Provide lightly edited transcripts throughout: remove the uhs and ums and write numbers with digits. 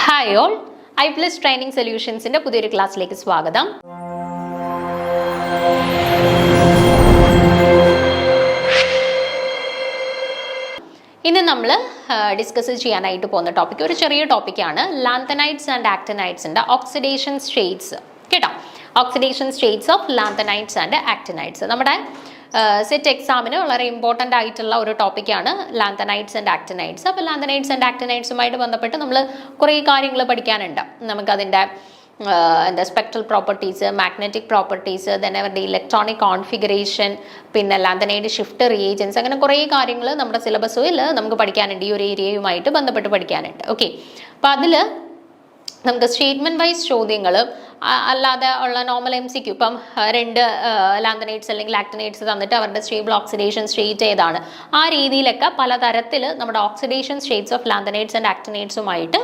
Hi all, I plus training സൊല്യൂഷൻസിൻ്റെ പുതിയൊരു ക്ലാസ്സിലേക്ക് സ്വാഗതം. ഇന്ന് നമ്മൾ ഡിസ്കസ് ചെയ്യാനായിട്ട് പോകുന്ന ടോപ്പിക് ഒരു ചെറിയ ടോപ്പിക്കാണ്. Lanthanides and ആക്ടിനൈറ്റ്സിൻ്റെ oxidation States. കേട്ടോ, oxidation states of lanthanides and actinides. നമ്മുടെ സെറ്റ് എക്സാമിന് വളരെ ഇമ്പോർട്ടൻ്റ് ആയിട്ടുള്ള ഒരു ടോപ്പിക്കാണ് ലാന്തനൈറ്റ്സ് ആൻഡ് ആക്ടിനൈറ്റ്സ്. അപ്പോൾ ലാന്തനൈറ്റ്സ് ആൻഡ് ആക്ടിനൈറ്റ്സുമായിട്ട് ബന്ധപ്പെട്ട് നമ്മൾ കുറേ കാര്യങ്ങൾ പഠിക്കാനുണ്ട്. നമുക്കതിൻ്റെ spectral properties, magnetic properties, then അവരുടെ ഇലക്ട്രോണിക് കോൺഫിഗറേഷൻ, പിന്നെ ലാന്തനൈഡ് ഷിഫ്റ്റ് റിയേജൻസ്, അങ്ങനെ കുറേ കാര്യങ്ങൾ നമ്മുടെ സിലബസിൽ നമുക്ക് പഠിക്കാനുണ്ട്. ഈ ഒരു ഏരിയയുമായിട്ട് ബന്ധപ്പെട്ട് പഠിക്കാനുണ്ട്. ഓക്കെ, അപ്പോൾ അതിൽ നമുക്ക് സ്റ്റേറ്റ്മെൻറ്റ് വൈസ് ചോദ്യങ്ങൾ അല്ലാതെ ഉള്ള നോർമൽ MCQ, ഇപ്പം രണ്ട് ലാന്തനൈറ്റ്സ് അല്ലെങ്കിൽ ആക്ടിനൈറ്റ്സ് തന്നിട്ട് അവരുടെ സ്റ്റേബിൾ ഓക്സിഡേഷൻ സ്റ്റേറ്റ് ഏതാണ്, ആ രീതിയിലൊക്കെ പലതരത്തിൽ നമ്മുടെ oxidation states of lanthanides and ആക്ടിനൈറ്റ്സുമായിട്ട്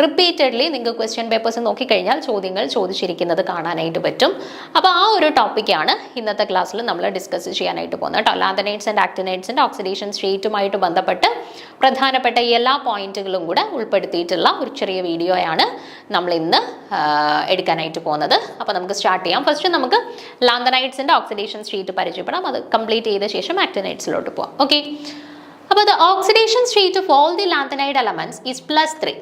റിപ്പീറ്റഡ്ലി നിങ്ങൾക്ക് ക്വസ്റ്റ്യൻ പേപ്പേഴ്സ് നോക്കിക്കഴിഞ്ഞാൽ ചോദ്യങ്ങൾ ചോദിച്ചിരിക്കുന്നത് കാണാനായിട്ട് പറ്റും. അപ്പോൾ ആ ഒരു ടോപ്പിക്കാണ് ഇന്നത്തെ ക്ലാസ്സിൽ നമ്മൾ ഡിസ്കസ് ചെയ്യാനായിട്ട് പോകുന്നത് കേട്ടോ. ലാന്തനൈറ്റ്സ് ആൻഡ് ആക്ടിനൈറ്റ്സിൻ്റെ ഓക്സിഡേഷൻ സ്റ്റേറ്റുമായിട്ട് ബന്ധപ്പെട്ട് പ്രധാനപ്പെട്ട എല്ലാ പോയിന്റുകളും കൂടെ ഉൾപ്പെടുത്തിയിട്ടുള്ള ഒരു ചെറിയ വീഡിയോയാണ് നമ്മൾ ഇന്ന് എടുക്കാനായിട്ട് പോകുന്നത്. അപ്പോൾ നമുക്ക് സ്റ്റാർട്ട് ചെയ്യാം. ഫസ്റ്റ് നമുക്ക് ലാന്തനൈറ്റ്സിൻ്റെ ഓക്സിഡേഷൻ സ്റ്റേറ്റ് പരിചയപ്പെടാം. അത് കംപ്ലീറ്റ് ചെയ്ത ശേഷം ആക്ടിനൈറ്റ്സിലോട്ട് പോകാം. ഓക്കെ, അപ്പോൾ the oxidation state of all the lanthanide elements is +3.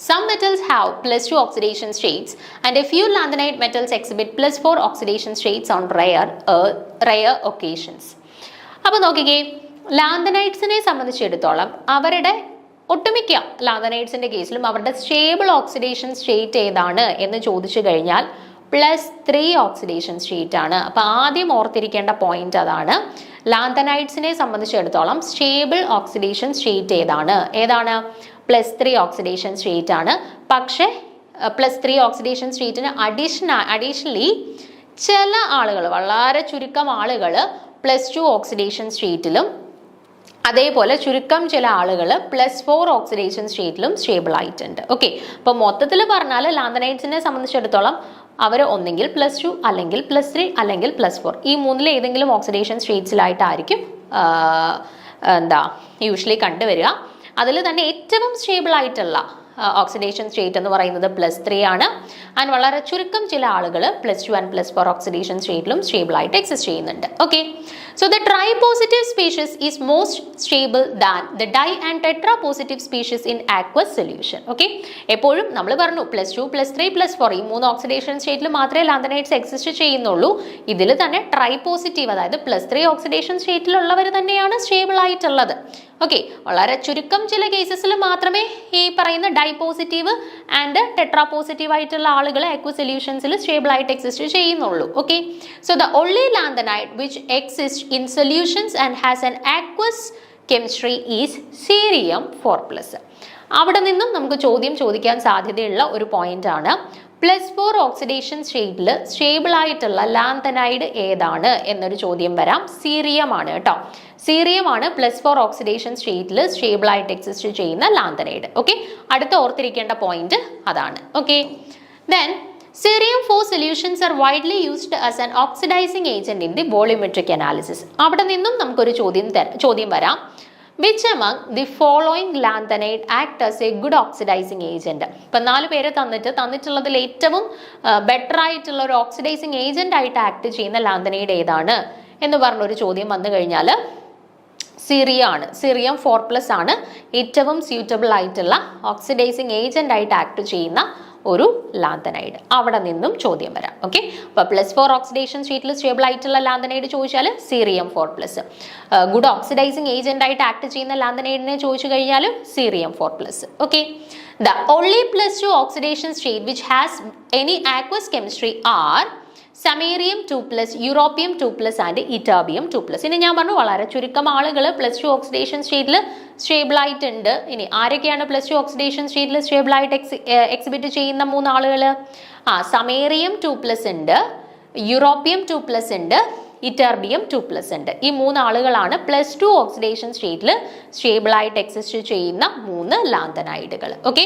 Some metals have +2 oxidation states and a few lanthanide metals exhibit +4 oxidation states on rare occasions. അപ്പോൾ നോക്കിക്കേ, ലാന്തനൈറ്റ്സിനെ സംബന്ധിച്ചിടത്തോളം അവരുടെ ഒട്ടുമിക്ക ലാന്തനൈറ്റ്സിൻ്റെ കേസിലും അവരുടെ സ്റ്റേബിൾ ഓക്സിഡേഷൻ സ്റ്റേറ്റ് ഏതാണ് എന്ന് ചോദിച്ചു കഴിഞ്ഞാൽ +3 ഓക്സിഡേഷൻ സ്റ്റേറ്റ് ആണ്. അപ്പോൾ ആദ്യം ഓർത്തിരിക്കേണ്ട പോയിന്റ് അതാണ്. ലാന്തനൈറ്റ്സിനെ സംബന്ധിച്ചിടത്തോളം സ്റ്റേബിൾ ഓക്സിഡേഷൻ സ്റ്റേറ്റ് ഏതാണ് +3 ഓക്സിഡേഷൻ സ്റ്റേറ്റ് ആണ്. പക്ഷേ +3 ഓക്സിഡേഷൻ സ്റ്റേറ്റിന് അഡീഷണലി ചില ആളുകൾ, വളരെ ചുരുക്കം ആളുകൾ +2 ഓക്സിഡേഷൻ സ്റ്റേറ്റിലും അതേപോലെ ചുരുക്കം ചില ആളുകൾ +4 ഓക്സിഡേഷൻ സ്റ്റേറ്റിലും സ്റ്റേബിൾ ആയിട്ടുണ്ട്. ഓക്കെ, അപ്പോൾ മൊത്തത്തിൽ പറഞ്ഞാൽ ലാന്തനൈറ്റ്സിനെ സംബന്ധിച്ചിടത്തോളം അവർ ഒന്നെങ്കിൽ +2 അല്ലെങ്കിൽ +3 അല്ലെങ്കിൽ +4 ഈ മൂന്നിൽ ഏതെങ്കിലും ഓക്സിഡേഷൻ സ്റ്റേറ്റ്സിലായിട്ടായിരിക്കും യൂഷ്വലി കണ്ടുവരിക. അതിൽ തന്നെ ഏറ്റവും സ്റ്റേബിൾ ആയിട്ടുള്ള ഓക്സിഡേഷൻ സ്റ്റേറ്റ് എന്ന് പറയുന്നത് +3 ആണ്. ആൻഡ് വളരെ ചുരുക്കം ചില ആളുകൾ +2 ആൻഡ് +4 ഓക്സിഡേഷൻ സ്റ്റേറ്റിലും സ്റ്റേബിൾ ആയിട്ട് എക്സിസ്റ്റ് ചെയ്യുന്നുണ്ട്. Okay, so the tripositive species is most stable than the di and tetrapositive species in aqueous solution. Okay, എപ്പോഴും നമ്മൾ പറഞ്ഞു +2 +3 +4 ഈ മൂന്ന് ഓക്സിഡേഷൻ സ്റ്റേറ്റിൽ മാത്രമേ ലാന്തനൈറ്റ്സ് എക്സിസ്റ്റ് ചെയ്യുന്നുള്ളൂ. ഇതിൽ തന്നെ ട്രൈപോസിറ്റീവ്, അതായത് +3 ഓക്സിഡേഷൻ സ്റ്റേറ്റിലുള്ളവർ തന്നെയാണ് സ്റ്റേബിൾ ആയിട്ടുള്ളത്. ഓക്കെ, വളരെ ചുരുക്കം ചില കേസസിൽ മാത്രമേ ഈ പറയുന്ന ഡൈപോസിറ്റീവ് ആൻഡ് ടെട്രാപോസിറ്റീവ് ആയിട്ടുള്ള ആളുകൾ ആക്വസ് സൊല്യൂഷൻസിൽ സ്റ്റേബിൾ ആയിട്ട് എക്സിസ്റ്റ് ചെയ്യുന്നുള്ളൂ. Okay, so the only lanthanide which exist in solutions and has an aqueous chemistry is cerium 4+. അവിടെ നിന്നും നമുക്ക് ചോദ്യം ചോദിക്കാൻ സാധ്യതയുള്ള ഒരു പോയിന്റ് ആണ്. +4 ഓക്സിഡേഷൻ സ്റ്റേറ്റിൽ സ്റ്റേബിൾ ആയിട്ടുള്ള ലാന്തനൈഡ് ഏതാണ് എന്നൊരു ചോദ്യം വരാം. സീറിയമാണ് കേട്ടോ, സീറിയമാണ് +4 ഓക്സിഡേഷൻ സ്റ്റേറ്റിൽ സ്റ്റേബിൾ ആയിട്ട് എക്സിസ്റ്റ് ചെയ്യുന്ന ലാന്തനൈഡ്. ഓക്കെ, അടുത്ത ഓർത്തിരിക്കേണ്ട പോയിന്റ് അതാണ്. Okay, then Cerium 4 solutions are widely used as an oxidizing agent in the volumetric analysis. അവിടെ നിന്നും നമുക്കൊരു ചോദ്യം വരാം. Which among the following lanthanide act as a good oxidizing agent? ഇപ്പം 4 പേര് തന്നിട്ടുള്ളതിൽ ഏറ്റവും ബെറ്റർ ആയിട്ടുള്ള ഒരു ഓക്സിഡൈസിങ് ഏജന്റ് ആയിട്ട് ആക്ട് ചെയ്യുന്ന ലാന്തനൈഡ് ഏതാണ് എന്ന് പറഞ്ഞൊരു ചോദ്യം വന്നു കഴിഞ്ഞാൽ സീറിയം 4+ ആണ് ഏറ്റവും സ്യൂട്ടബിൾ ആയിട്ടുള്ള ഓക്സിഡൈസിങ് ഏജന്റ് ആയിട്ട് ആക്ട് ചെയ്യുന്ന ഒരു ലാന്തനൈഡ്. അവിടെ നിന്നും ചോദ്യം വരാം. ഓക്കെ, അപ്പോൾ +4 ഓക്സിഡേഷൻ സ്റ്റേറ്റിൽ സ്റ്റേബിൾ ആയിട്ടുള്ള ലാന്തനൈഡ് ചോദിച്ചാൽ സീറിയം 4+. ഗുഡ് ഓക്സിഡൈസിങ് ഏജന്റ് ആയിട്ട് ആക്ട് ചെയ്യുന്ന ലാന്തനൈഡിനെ ചോദിച്ചു കഴിഞ്ഞാലും cerium 4+. Okay, the only +2 oxidation state which has any aqueous chemistry are samarium 2+, europium 2+, and ytterbium 2+. ഇനി ഞാൻ പറഞ്ഞു വളരെ ചുരുക്കം ആളുകൾ +2 ഓക്സിഡേഷൻ സ്റ്റേറ്റിൽ സ്റ്റേബിൾ ആയിട്ടുണ്ട്. ഇനി ആരൊക്കെയാണ് +2 ഓക്സിഡേഷൻ സ്റ്റേറ്റിൽ സ്റ്റേബിൾ ആയിട്ട് എക്സിബിറ്റ് ചെയ്യുന്ന 3 ആളുകൾ? സമീറിയം 2+ ഉണ്ട്, യൂറോപ്പിയം 2+ ഉണ്ട്, ഇറ്റർബിയം 2+ ഉണ്ട്. ഈ 3 ആളുകളാണ് +2 ഓക്സിഡേഷൻ സ്റ്റേറ്റിൽ സ്റ്റേബിൾ ആയിട്ട് എക്സിസ്റ്റ് ചെയ്യുന്ന 3 ലാന്തനൈഡുകൾ. ഓക്കെ,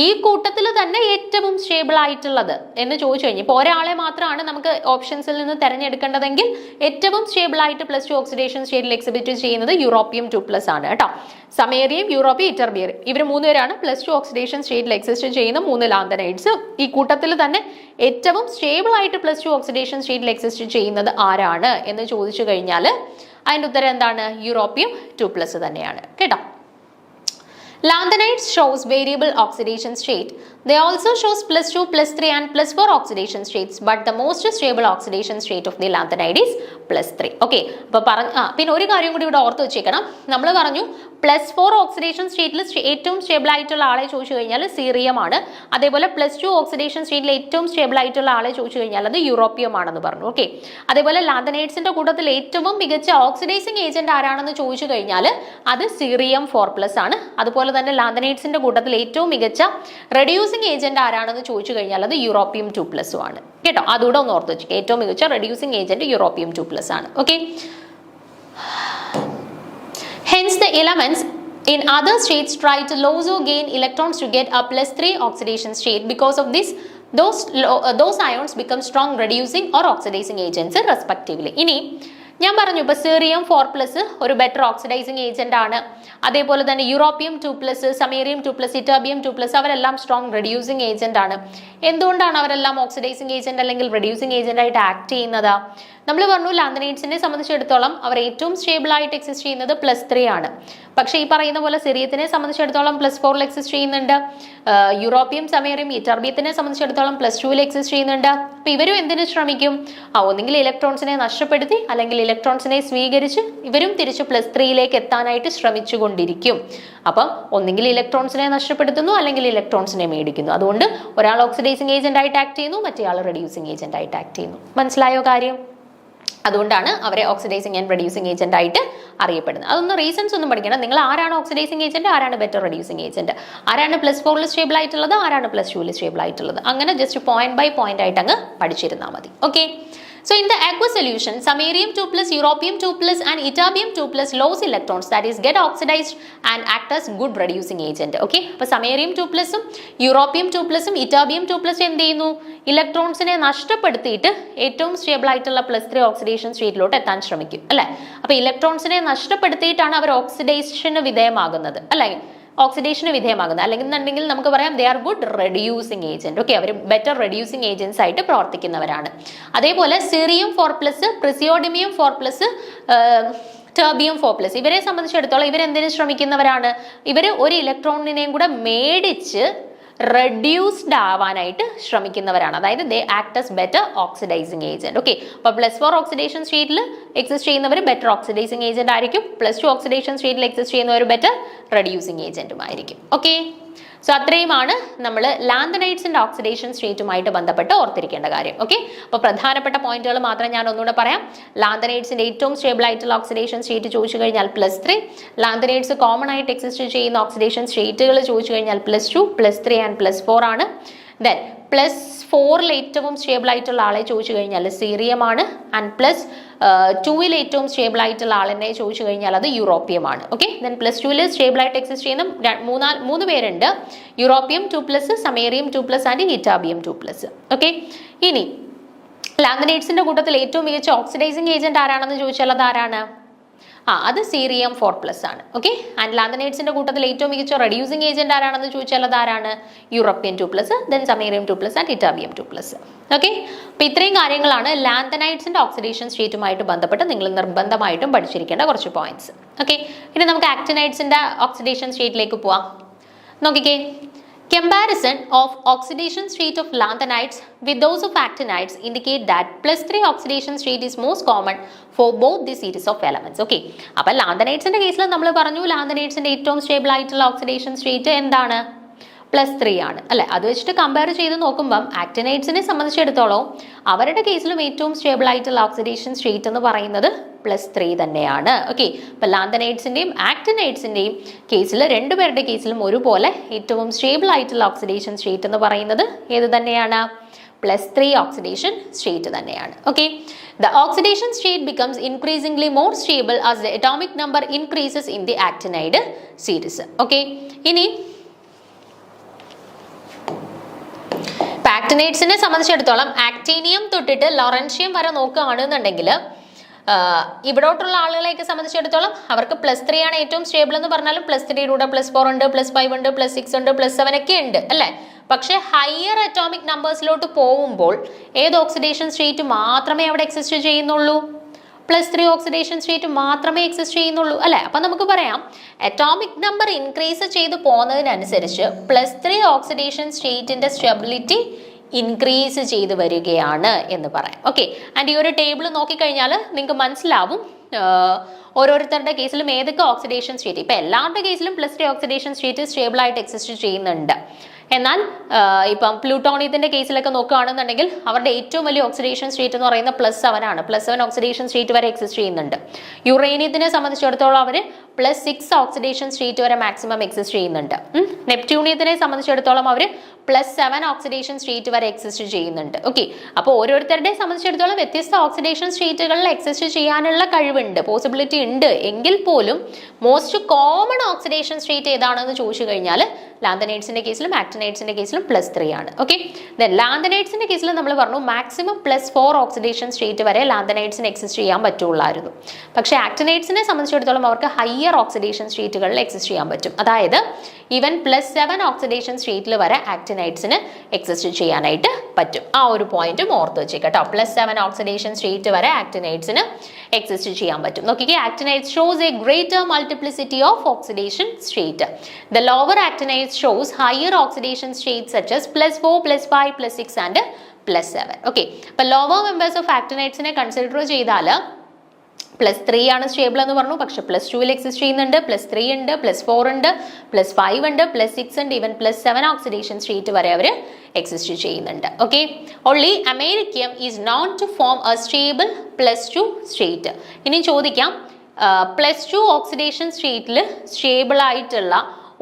ഈ കൂട്ടത്തിൽ തന്നെ ഏറ്റവും സ്റ്റേബിൾ ആയിട്ടുള്ളത് എന്ന് ചോദിച്ചു കഴിഞ്ഞാൽ ഇപ്പോൾ ഒരാളെ മാത്രമാണ് നമുക്ക് ഓപ്ഷൻസിൽ നിന്ന് തിരഞ്ഞെടുക്കേണ്ടതെങ്കിൽ ഏറ്റവും സ്റ്റേബിൾ ആയിട്ട് +2 ഓക്സിഡേഷൻ സ്റ്റേറ്റിൽ എക്സിബിറ്റ് ചെയ്യുന്നത് യൂറോപ്പിയം 2+ ആണ് കേട്ടോ. സമേറിയം, യൂറോപ്പിയം, ഇറ്റർബിയം ഇവർ 3 പേരാണ് +2 ഓക്സിഡേഷൻ സ്റ്റേറ്റിൽ എക്സിസ്റ്റ് ചെയ്യുന്ന 3 ലാന്തനൈഡ്സ്. ഈ കൂട്ടത്തിൽ തന്നെ ഏറ്റവും സ്റ്റേബിൾ ആയിട്ട് +2 ഓക്സിഡേഷൻ സ്റ്റേറ്റിൽ എക്സിസ്റ്റ് ചെയ്യുന്നത് ആരാണ് എന്ന് ചോദിച്ചു കഴിഞ്ഞാൽ അതിൻ്റെ ഉത്തരം എന്താണ്? യൂറോപ്പിയം 2+ തന്നെയാണ് കേട്ടോ. Lanthanides shows variable oxidation state. They also shows +2, +3 and +4 oxidation states, but the most stable oxidation state of the lanthanide is +3. Okay, അപ്പോൾ പിന്നെ ഒരു കാര്യം കൂടി ഇവിടെ ഓർത്ത് വെച്ചേക്കണം. നമ്മൾ പറഞ്ഞു +4 ഓക്സിഡേഷൻ സ്റ്റേറ്റിൽ ഏറ്റവും സ്റ്റേബിൾ ആയിട്ടുള്ള ആളെ ചോദിച്ചു കഴിഞ്ഞാൽ സീറിയം ആണ്. അതേപോലെ +2 ഓക്സിഡേഷൻ സ്റ്റേറ്റിൽ ഏറ്റവും സ്റ്റേബിൾ ആയിട്ടുള്ള ആളെ ചോദിച്ചു കഴിഞ്ഞാൽ അത് യൂറോപ്പിയം ആണെന്ന് പറഞ്ഞു. ഓക്കെ, അതേപോലെ ലാന്തനൈഡ്സിന്റെ കൂട്ടത്തിൽ ഏറ്റവും മികച്ച ഓക്സിഡൈസിങ് ഏജന്റ് ആരാണെന്ന് ചോദിച്ചു കഴിഞ്ഞാൽ അത് സീറിയം 4+ ആണ്. അതുപോലെ തന്നെ ലാന്തനൈഡ്സിന്റെ കൂട്ടത്തിൽ ഏറ്റവും മികച്ച റെഡ്യൂസിംഗ് ഏജന്റ് ആരാണെന്ന് ചോദിച്ചു കഴിഞ്ഞാൽ അത് യൂറോപ്പിയം 2+ ആണ് കേട്ടോ. അതുകൂടെ ഒന്ന് ഓർത്ത് വെച്ചു, ഏറ്റവും മികച്ച റെഡ്യൂസിംഗ് ഏജന്റ് യൂറോപ്പിയം 2+ ആണ്. Okay, hence the elements in other states try to lose or gain electrons to get a +3 oxidation state. Because of this, those ions become strong reducing or oxidizing agents respectively. ഇനി ഞാൻ പറഞ്ഞു ഇപ്പോൾ cerium 4+ ഒരു better oxidising agent ആണ്. അതേപോലെ തന്നെ europium 2+, samarium 2+, ഇറ്റർബിയം 2+, അവരെല്ലാം strong reducing agent ആണ്. എന്തുകൊണ്ടാണ് അവരെല്ലാം ഓക്സിഡൈസിങ് ഏജന്റ് അല്ലെങ്കിൽ റെഡ്യൂസിങ് ഏജന്റ് ആയിട്ട് ആക്ട് ചെയ്യുന്നത്? നമ്മൾ പറഞ്ഞു ലാന്തനൈഡ്സിനെ സംബന്ധിച്ചിടത്തോളം അവർ ഏറ്റവും സ്റ്റേബിൾ ആയിട്ട് എക്സിസ്റ്റ് ചെയ്യുന്നത് +3 ആണ്. പക്ഷേ ഈ പറയുന്ന പോലെ സിറിയത്തിനെ സംബന്ധിച്ചിടത്തോളം +4 എക്സിസ്റ്റ് ചെയ്യുന്നുണ്ട്. യൂറോപ്പിയം, സമേറിയം, ഇറ്റർബിയത്തിനെ സംബന്ധിച്ചിടത്തോളം +2 എക്സിസ്റ്റ് ചെയ്യുന്നുണ്ട്. അപ്പൊ ഇവരും എന്തിനു ശ്രമിക്കും? ഒന്നെങ്കിൽ ഇലക്ട്രോൺസിനെ നഷ്ടപ്പെടുത്തി അല്ലെങ്കിൽ ഇലക്ട്രോൺസിനെ സ്വീകരിച്ച് ഇവരും തിരിച്ച് +3 എത്താനായിട്ട് ശ്രമിച്ചുകൊണ്ടിരിക്കും. അപ്പം ഒന്നെങ്കിൽ ഇലക്ട്രോൺസിനെ നഷ്ടപ്പെടുത്തുന്നു അല്ലെങ്കിൽ ഇലക്ട്രോൺസിനെ മേടിക്കുന്നു. അതുകൊണ്ട് ഒരാൾ ഓക്സിഡൈസിങ് ഏജന്റ് ആയിട്ട് ആക്ട് ചെയ്യുന്നു, മറ്റേ ആൾ റെഡ്യൂസിങ് ഏജന്റ് ആയിട്ട് ആക്ട് ചെയ്യുന്നു. മനസ്സിലായോ കാര്യം? അതുകൊണ്ടാണ് അവരെ ഓക്സിഡൈസിങ് ആൻഡ് റെഡ്യൂസിങ് ഏജന്റ് ആയിട്ട് അറിയപ്പെടുന്നത്. അതൊന്നും റീസൺസ് ഒന്നും പഠിക്കണം. നിങ്ങൾ ആരാണ് ഓക്സിഡൈസിങ് ഏജന്റ്, ആരാണ് ബെറ്റർ റെഡ്യൂസിങ് ഏജന്റ്, ആരാണ് +4 സ്റ്റേബിൾ ആയിട്ടുള്ളത്, ആരാണ് +2 സ്റ്റേബിൾ ആയിട്ടുള്ളത്, അങ്ങനെ ജസ്റ്റ് പോയിന്റ് ബൈ പോയിന്റ് ആയിട്ട് അങ്ങ് പഠിച്ചിരുന്നാൽ മതി. Okay, so in the aqueous solution, samarium 2+, europium 2+, and ytterbium 2+ lose electrons, that is get oxidized and act as good reducing agent. Okay, അപ്പോൾ സമേറിയം 2+, europium 2+, ഇറ്റർബിയം 2+ എന്ത് ചെയ്യുന്നു? ഇലക്ട്രോൺസിനെ നഷ്ടപ്പെടുത്തിയിട്ട് ഏറ്റവും സ്റ്റേബിൾ ആയിട്ടുള്ള +3 ഓക്സിഡേഷൻ സ്റ്റേറ്റിലോട്ട് എത്താൻ ശ്രമിക്കും അല്ലേ? അപ്പോൾ ഇലക്ട്രോൺസിനെ നഷ്ടപ്പെടുത്തിയിട്ടാണ് അവർ ഓക്സിഡേഷന് വിധേയമാകുന്നത് അല്ലേ? ഓക്സിഡേഷന് വിധേയമാകുന്നത് അല്ലെങ്കിൽ നമുക്ക് പറയാം they are good reducing agent. Okay, അവർ ബെറ്റർ റെഡ്യൂസിങ് ഏജൻസ് ആയിട്ട് പ്രവർത്തിക്കുന്നവരാണ്. അതേപോലെ സീറിയം 4+, പ്രിസിയോഡിമിയം 4+, ടെർബിയം 4+, ഇവരെ സംബന്ധിച്ചിടത്തോളം ഇവരെന്തിനു ശ്രമിക്കുന്നവരാണ്? ഇവർ ഒരു ഇലക്ട്രോണിനെയും കൂടെ മേടിച്ച് റെഡ്യൂസ്ഡ് ആവാനായിട്ട് ശ്രമിക്കുന്നവരാണ്. അതായത് ദേ act as better oxidising agent. Okay, അപ്പോൾ +4 ഓക്സിഡേഷൻ സ്റ്റേറ്റിൽ എക്സിസ്റ്റ് ചെയ്യുന്നവർ ബെറ്റർ ഓക്സിഡൈസിങ് ഏജന്റ് ആയിരിക്കും. +2 ഓക്സിഡേഷൻ സ്റ്റേറ്റിൽ എക്സിസ്റ്റ് ചെയ്യുന്നവർ ബെറ്റർ റെഡ്യൂസിങ് ഏജന്റും ആയിരിക്കും. ഓക്കെ, സോ അത്രയുമാണ് നമ്മൾ ലാന്തനൈഡ്സിന്റെ ഓക്സിഡേഷൻ സ്റ്റേറ്റുമായിട്ട് ബന്ധപ്പെട്ട് ഓർത്തിരിക്കേണ്ട കാര്യം. ഓക്കെ, അപ്പോൾ പ്രധാനപ്പെട്ട പോയിന്റുകൾ മാത്രം ഞാൻ ഒന്നുകൂടെ പറയാം. ലാന്തനൈഡ്സിന്റെ ഏറ്റവും സ്റ്റേബിൾ ആയിട്ടുള്ള ഓക്സിഡേഷൻ സ്റ്റേറ്റ് ചോദിച്ചു കഴിഞ്ഞാൽ +3. ലാന്തനൈഡ്സ് കോമൺ ആയിട്ട് എക്സിസ്റ്റ് ചെയ്യുന്ന ഓക്സിഡേഷൻ സ്റ്റേറ്റുകൾ ചോദിച്ചു കഴിഞ്ഞാൽ +2, +3 ആൻഡ് +4 ആണ്. ദെൻ +4 ഏറ്റവും സ്റ്റേബിൾ ആയിട്ടുള്ള ആളെ ചോദിച്ചു കഴിഞ്ഞാൽ സീറിയം ആണ്. ആൻഡ് +2 ഏറ്റവും സ്റ്റേബിൾ ആയിട്ടുള്ള ആളെന്നെ ചോദിച്ചു കഴിഞ്ഞാൽ അത് യൂറോപ്പിയം ആണ്. ഓക്കെ, ദെൻ +2 സ്റ്റേബിൾ ആയിട്ട് എക്സിസ്റ്റ് ചെയ്യുന്ന മൂന്ന് പേരുണ്ട്. Europium 2+, samarium 2+, and ytterbium 2+. Okay, ഇനി ലാന്തനൈഡ്സിന്റെ കൂട്ടത്തിൽ ഏറ്റവും മികച്ച ഓക്സിഡൈസിങ് ഏജന്റ് ആരാണെന്ന് ചോദിച്ചാൽ അത് ആരാണ്? അത് സീറിയം 4+ ആണ്. ഓക്കെ, ആൻഡ് ലാന്തനൈഡ്സിന്റെ കൂട്ടത്തിൽ ഏറ്റവും മികച്ച റെഡ്യൂസിംഗ് ഏജന്റ് ആരാണെന്ന് ചോദിച്ചാൽ അത് ആരാണ്? European 2+, then samarium 2+, and ytterbium 2+. Okay, അപ്പോൾ ഇത്രയും കാര്യങ്ങളാണ് ലാന്തനൈഡ്സിന്റെ ഓക്സിഡേഷൻ സ്റ്റേറ്റുമായിട്ട് ബന്ധപ്പെട്ട് നിങ്ങൾ നിർബന്ധമായിട്ടും പഠിച്ചിരിക്കേണ്ട കുറച്ച് പോയിന്റ്സ്. ഓക്കെ, ഇനി നമുക്ക് ആക്ടിനൈഡ്സിന്റെ ഓക്സിഡേഷൻ സ്റ്റേറ്റിലേക്ക് പോവാം. നോക്കിക്കേ, comparison of oxidation state of lanthanides with those of actinides indicate that +3 oxidation state is most common for both the series of elements. Okay, അപ്പോൾ ലാന്തനൈഡ്സിന്റെ കേസിൽ നമ്മൾ പറഞ്ഞു ലാന്തനൈഡ്സിന്റെ ഏറ്റവും സ്റ്റേബിൾ ആയിട്ടുള്ള ഓക്സിഡേഷൻ സ്റ്റേറ്റ് എന്താണ്? +3 ആണ് അല്ലെ? അത് വെച്ചിട്ട് കമ്പയർ ചെയ്ത് നോക്കുമ്പം ആക്ടിനൈഡ്സിനെ സംബന്ധിച്ചിടത്തോളം അവരുടെ കേസിലും ഏറ്റവും സ്റ്റേബിൾ ആയിട്ടുള്ള ഓക്സിഡേഷൻ സ്റ്റേറ്റ് എന്ന് പറയുന്നത് +3 തന്നെയാണ്. ഓക്കെ, ഇപ്പൊ ലാന്തനൈഡ്സിന്റെയും ആക്ടിനൈഡ്സിന്റെയും കേസിൽ രണ്ടുപേരുടെ കേസിലും ഒരുപോലെ ഏറ്റവും സ്റ്റേബിൾ ആയിട്ടുള്ള ഓക്സിഡേഷൻ സ്റ്റേറ്റ് എന്ന് പറയുന്നത് ഏത് തന്നെയാണ്? +3 ഓക്സിഡേഷൻ സ്റ്റേറ്റ് തന്നെയാണ്. Okay, the oxidation state becomes increasingly more stable as the atomic number increases in the actinide series. Okay, ഇനി ആക്ടിനൈഡ്സിനെ സംബന്ധിച്ചിടത്തോളം ആക്ടീനിയം തൊട്ടിട്ട് ലോറൻഷ്യം വരെ നോക്കുകയാണെന്നുണ്ടെങ്കിൽ ഇവിടോട്ടുള്ള ആളുകളെയൊക്കെ സംബന്ധിച്ചിടത്തോളം അവർക്ക് +3 ആണ് ഏറ്റവും സ്റ്റേബിൾ എന്ന് പറഞ്ഞാലും +3 +4 ഉണ്ട്, +5 ഉണ്ട്, +6 ഉണ്ട്, +7 ഒക്കെ ഉണ്ട് അല്ലേ. പക്ഷെ ഹയർ അറ്റോമിക് നമ്പേഴ്സിലോട്ട് പോകുമ്പോൾ ഏത് ഓക്സിഡേഷൻ സ്റ്റേറ്റ് മാത്രമേ അവിടെ എക്സിസ്റ്റ് ചെയ്യുന്നുള്ളൂ? +3 ഓക്സിഡേഷൻ സ്റ്റേറ്റ് മാത്രമേ എക്സിസ്റ്റ് ചെയ്യുന്നുള്ളൂ അല്ലെ. അപ്പൊ നമുക്ക് പറയാം അറ്റോമിക് നമ്പർ ഇൻക്രീസ് ചെയ്ത് പോകുന്നതിനനുസരിച്ച് +3 ഓക്സിഡേഷൻ സ്റ്റേറ്റിന്റെ സ്റ്റെബിലിറ്റി ഇൻക്രീസ് ചെയ്ത് വരികയാണ് എന്ന് പറയാം. ഓക്കെ, ആൻഡ് ഈ ഒരു ടേബിൾ നോക്കിക്കഴിഞ്ഞാൽ നിങ്ങൾക്ക് മനസ്സിലാവും ഓരോരുത്തരുടെ കേസിലും ഏതൊക്കെ ഓക്സിഡേഷൻ സ്റ്റേറ്റ്. ഇപ്പൊ എല്ലാവരുടെ കേസിലും +3 ഓക്സിഡേഷൻ സ്റ്റേറ്റ് സ്റ്റേബിൾ ആയിട്ട് എക്സിസ്റ്റ് ചെയ്യുന്നുണ്ട്. എന്നാൽ ഇപ്പം പ്ലൂട്ടോണിയത്തിന്റെ കേസിലൊക്കെ നോക്കുകയാണെന്നുണ്ടെങ്കിൽ അവരുടെ ഏറ്റവും വലിയ ഓക്സിഡേഷൻ സ്റ്റേറ്റ് എന്ന് പറയുന്നത് +7 ആണ്. +7 ഓക്സിഡേഷൻ സ്റ്റേറ്റ് വരെ എക്സിസ്റ്റ് ചെയ്യുന്നുണ്ട്. യുറേനിയത്തിനെ സംബന്ധിച്ചിടത്തോളം അവർ +6 ഓക്സിഡേഷൻ സ്റ്റേറ്റ് വരെ മാക്സിമം എക്സിസ്റ്റ് ചെയ്യുന്നുണ്ട്. നെപ്റ്റ്യൂണിയത്തിനെ സംബന്ധിച്ചിടത്തോളം അവർ +7 ഓക്സിഡേഷൻ സ്റ്റേറ്റ് വരെ എക്സിസ്റ്റ് ചെയ്യുന്നുണ്ട്. ഓക്കെ, അപ്പോൾ ഓരോരുത്തരുടെ സംബന്ധിച്ചിടത്തോളം വ്യത്യസ്ത ഓക്സിഡേഷൻ സ്റ്റേറ്റുകളിൽ എക്സിസ്റ്റ് ചെയ്യാനുള്ള കഴിവുണ്ട്, പോസിബിലിറ്റി ഉണ്ട്. എങ്കിൽ പോലും മോസ്റ്റ് കോമൺ ഓക്സിഡേഷൻ സ്റ്റേറ്റ് ഏതാണെന്ന് ചോദിച്ചു കഴിഞ്ഞാൽ ലാന്തനൈഡ്സിന്റെ കേസിലും ആക്ടിനൈഡ്സിന്റെ കേസിലും +3 ആണ്. ഓക്കെ, ലാന്തനൈഡ്സിന്റെ കേസിൽ നമ്മൾ പറഞ്ഞു മാക്സിമം +4 ഓക്സിഡേഷൻ സ്റ്റേറ്റ് വരെ ലാന്തനൈഡ്സിന് എക്സിസ്റ്റ് ചെയ്യാൻ പറ്റുള്ളായിരുന്നു. പക്ഷേ ആക്ടിനൈഡ്സിനെ സംബന്ധിച്ചിടത്തോളം അവർക്ക് ഹയർ ഓക്സിഡേഷൻ സ്റ്റേറ്റുകളിൽ എക്സിസ്റ്റ് ചെയ്യാൻ പറ്റും. അതായത് ഈവൻ +7 ഓക്സിഡേഷൻ സ്റ്റേറ്റിൽ വരെ ആക്ടിനൈഡ്സിന് എക്സിസ്റ്റ് ചെയ്യാനായിട്ട് പറ്റും. ആ ഒരു പോയിന്റും ഓർത്ത് വെച്ചേട്ടോ. +7 ഓക്സിഡേഷൻ സ്റ്റേറ്റ് വരെ ആക്ടിനൈഡ്സിന് എക്സിസ്റ്റ് ചെയ്യാൻ പറ്റും. നോക്കിക്കേ, actinides shows a greater multiplicity of oxidation state. The lower actinides shows higher oxidation states such as +4, +5, +6 and +7. Okay, അപ്പോൾ lower members of actinides നെ കൺസിഡർ ചെയ്താൽ +3 ആണ് സ്റ്റേബിൾ എന്ന് പറഞ്ഞു. പക്ഷെ +2 എക്സിസ്റ്റ് ചെയ്യുന്നുണ്ട്, +3 ഉണ്ട്, +4 ഉണ്ട്, +5 ഉണ്ട്, +6 ഉണ്ട്, ഈവൻ +7 ഓക്സിഡേഷൻ സ്റ്റേറ്റ് വരെ അവർ എക്സിസ്റ്റ് ചെയ്യുന്നുണ്ട്. Okay, only americium is known to form a stable +2 state. ഇനി ചോദിക്കാം +2 ഓക്സിഡേഷൻ സ്റ്റേറ്റിൽ സ്റ്റേബിൾ ആയിട്ടുള്ള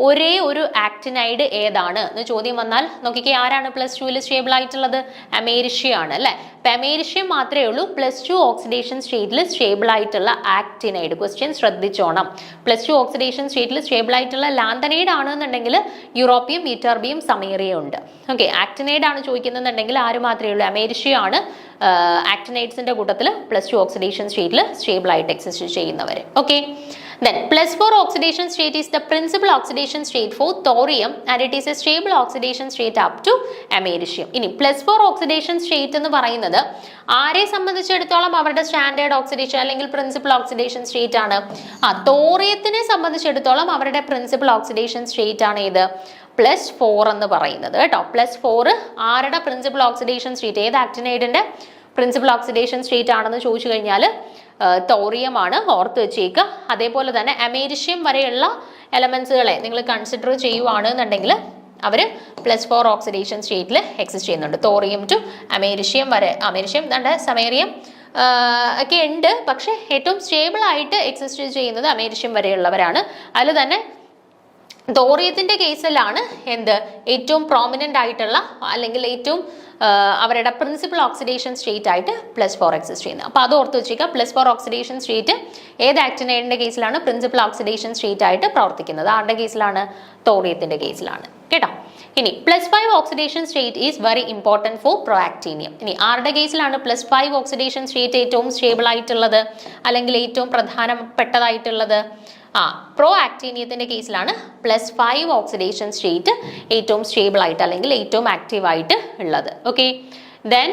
ഒരേ ഒരു ആക്ടിനൈഡ് ഏതാണ് എന്ന് ചോദ്യം വന്നാൽ നോക്കിക്കേ, ആരാണ് +2 സ്റ്റേബിൾ ആയിട്ടുള്ളത്? അമേരിഷ്യം ആണ് അല്ലെ. അപ്പൊ അമേരിഷ്യം മാത്രമേ ഉള്ളൂ +2 ഓക്സിഡേഷൻ സ്റ്റേറ്റിൽ സ്റ്റേബിൾ ആയിട്ടുള്ള ആക്ടിനൈഡ്. ക്വസ്റ്റ്യൻ ശ്രദ്ധിച്ചോണം. +2 ഓക്സിഡേഷൻ സ്റ്റേറ്റിൽ സ്റ്റേബിൾ ആയിട്ടുള്ള ലാന്തനൈഡ് ആണെന്നുണ്ടെങ്കിൽ യൂറോപ്പിയം, യീറ്റർബിയം, സമീറിയം ഉണ്ട്. ഓക്കെ, ആക്ടിനൈഡ് ആണ് ചോദിക്കുന്നുണ്ടെങ്കിൽ ആര് മാത്രമേ ഉള്ളൂ? അമേരിഷ്യം ആണ് ആക്ടിനൈഡ്സിന്റെ കൂട്ടത്തിൽ +2 ഓക്സിഡേഷൻ സ്റ്റേറ്റിൽ സ്റ്റേബിൾ ആയിട്ട് എക്സിസ്റ്റ് ചെയ്യുന്നവർ. Okay, then +4 oxidation state is the principal oxidation state for thorium and it is a stable oxidation state up to americium. ഇനി +4 oxidation state എന്ന് പറയുന്നത് ആരെ സംബന്ധിച്ചിടത്തോളം അവരുടെ സ്റ്റാൻഡേർഡ് ഓക്സിഡേഷൻ അല്ലെങ്കിൽ പ്രിൻസിപ്പൽ ഓക്സിഡേഷൻ സ്റ്റേറ്റ് ആണ്. തോറിയത്തിനെ സംബന്ധിച്ചിടത്തോളം അവരുടെ പ്രിൻസിപ്പൽ ഓക്സിഡേഷൻ സ്റ്റേറ്റ് ആണ് ഇത് +4 എന്ന് പറയുന്നത് കേട്ടോ. +4 ആരുടെ പ്രിൻസിപ്പൽ ഓക്സിഡേഷൻ സ്റ്റേറ്റ്? ഏത് ആക്ടിനൈഡിന്റെ പ്രിൻസിപ്പൽ ഓക്സിഡേഷൻ സ്റ്റേറ്റ് ആണെന്ന് ചോദിച്ചു കഴിഞ്ഞാൽ തോറിയം ആണ്, ഓർത്ത് വെച്ചേക്കുക. അതേപോലെ തന്നെ അമേരിഷ്യം വരെയുള്ള എലമെന്റ്സുകളെ നിങ്ങൾ കൺസിഡർ ചെയ്യുവാണെന്നുണ്ടെങ്കിൽ അവർ +4 ഓക്സിഡേഷൻ സ്റ്റേറ്റിൽ എക്സിസ്റ്റ് ചെയ്യുന്നുണ്ട്. തോറിയം ടു അമേരിഷ്യം വരെ, അമേരിഷ്യം സമേറിയം ഒക്കെ ഉണ്ട്. പക്ഷെ ഏറ്റവും സ്റ്റേബിൾ ആയിട്ട് എക്സിസ്റ്റ് ചെയ്യുന്നത് അമേരിഷ്യം വരെയുള്ളവരാണ്. അതിൽ തന്നെ തോറിയത്തിന്റെ കേസിലാണ് ഏറ്റവും പ്രോമിനന്റ് ആയിട്ടുള്ള അല്ലെങ്കിൽ ഏറ്റവും അവരുടെ പ്രിൻസിപ്പൽ ഓക്സിഡേഷൻ സ്റ്റേറ്റ് ആയിട്ട് +4 എക്സിസ്റ്റ് ചെയ്യുന്നത്. അപ്പോൾ അത് ഓർത്ത് വെച്ചേക്കുക. +4 ഓക്സിഡേഷൻ സ്റ്റേറ്റ് ഏത് ആക്ടിനൈഡിന്റെ കേസിലാണ് പ്രിൻസിപ്പൽ ഓക്സിഡേഷൻ സ്റ്റേറ്റ് ആയിട്ട് പ്രവർത്തിക്കുന്നത്? ആരുടെ കേസിലാണ്? തോറിയത്തിന്റെ കേസിലാണ് കേട്ടോ. ഇനി +5 oxidation state is very important for protactinium. ഇനി ആരുടെ കേസിലാണ് +5 ഓക്സിഡേഷൻ സ്റ്റേറ്റ് ഏറ്റവും സ്റ്റേബിൾ ആയിട്ടുള്ളത് അല്ലെങ്കിൽ ഏറ്റവും പ്രധാനപ്പെട്ടതായിട്ടുള്ളത്? പ്രോ ആക്ടീനിയത്തിന്റെ കേസിലാണ് +5 ഓക്സിഡേഷൻ സ്റ്റേറ്റ് ഏറ്റവും സ്റ്റേബിൾ ആയിട്ട് അല്ലെങ്കിൽ ഏറ്റവും ആക്റ്റീവ് ആയിട്ട് ഉള്ളത്. Okay, then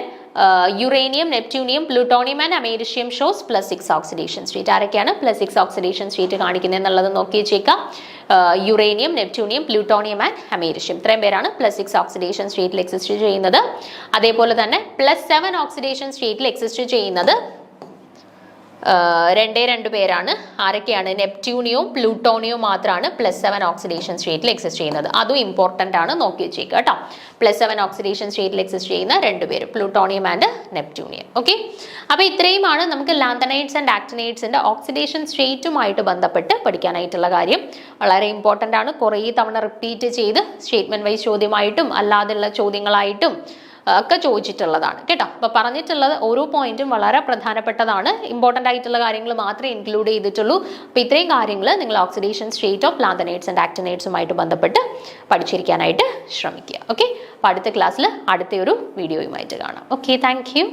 uranium, neptunium, plutonium and അമേരിഷ്യം shows +6 oxidation state. ആരൊക്കെയാണ് +6 ഓക്സിഡേഷൻ സ്റ്റേറ്റ് കാണിക്കുന്നത് എന്നുള്ളത് നോക്കി വെച്ചേക്കാം. യുറേനിയം, നെപ്റ്റ്യൂണിയം, പ്ലൂട്ടോണിയം ആൻഡ് അമേരിഷ്യം, ഇത്രയും പേരാണ് +6 ഓക്സിഡേഷൻ സ്റ്റേറ്റിൽ എക്സിസ്റ്റ് ചെയ്യുന്നത്. അതേപോലെ തന്നെ +7 ഓക്സിഡേഷൻ സ്റ്റേറ്റിൽ എക്സിസ്റ്റ് ചെയ്യുന്നത് രണ്ട് പേരാണ്. ആരൊക്കെയാണ്? നെപ്റ്റ്യൂണിയവും പ്ലൂട്ടോണിയവും മാത്രമാണ് +7 ഓക്സിഡേഷൻ സ്റ്റേറ്റിൽ എക്സിസ്റ്റ് ചെയ്യുന്നത്. അതും ഇമ്പോർട്ടൻ്റ് ആണ്, നോക്കി വെച്ചേക്കുക കേട്ടോ. +7 ഓക്സിഡേഷൻ സ്റ്റേറ്റിൽ എക്സിസ്റ്റ് ചെയ്യുന്ന 2 പേര്, പ്ലൂട്ടോണിയം ആൻഡ് നെപ്റ്റ്യൂണിയം. ഓക്കെ, അപ്പോൾ ഇത്രയുമാണ് നമുക്ക് ലാന്തനൈഡ്സ് ആൻഡ് ആക്ടിനൈഡ്സിന്റെ ഓക്സിഡേഷൻ സ്റ്റേറ്റുമായിട്ട് ബന്ധപ്പെട്ട് പഠിക്കാനായിട്ടുള്ള കാര്യം. വളരെ ഇമ്പോർട്ടൻ്റ് ആണ്. കുറേ തവണ റിപ്പീറ്റ് ചെയ്ത് സ്റ്റേറ്റ്മെന്റ് വൈസ് ചോദ്യമായിട്ടും അല്ലാതെയുള്ള ചോദ്യങ്ങളായിട്ടും ഒക്കെ ചോദിച്ചിട്ടുള്ളതാണ് കേട്ടോ. അപ്പോൾ പറഞ്ഞിട്ടുള്ളത് ഓരോ പോയിന്റും വളരെ പ്രധാനപ്പെട്ടതാണ്, ഇമ്പോർട്ടൻ്റ് ആയിട്ടുള്ള കാര്യങ്ങൾ മാത്രമേ ഇൻക്ലൂഡ് ചെയ്തിട്ടുള്ളൂ. അപ്പോൾ ഇത്രയും കാര്യങ്ങൾ നിങ്ങൾ oxidation state of lanthanides and ആക്ടിനൈഡ്സുമായിട്ട് ബന്ധപ്പെട്ട് പഠിച്ചിരിക്കാനായിട്ട് ശ്രമിക്കുക. ഓക്കെ, അപ്പോൾ അടുത്ത ക്ലാസ്സിൽ അടുത്തൊരു വീഡിയോയുമായിട്ട് കാണാം. Okay, thank you.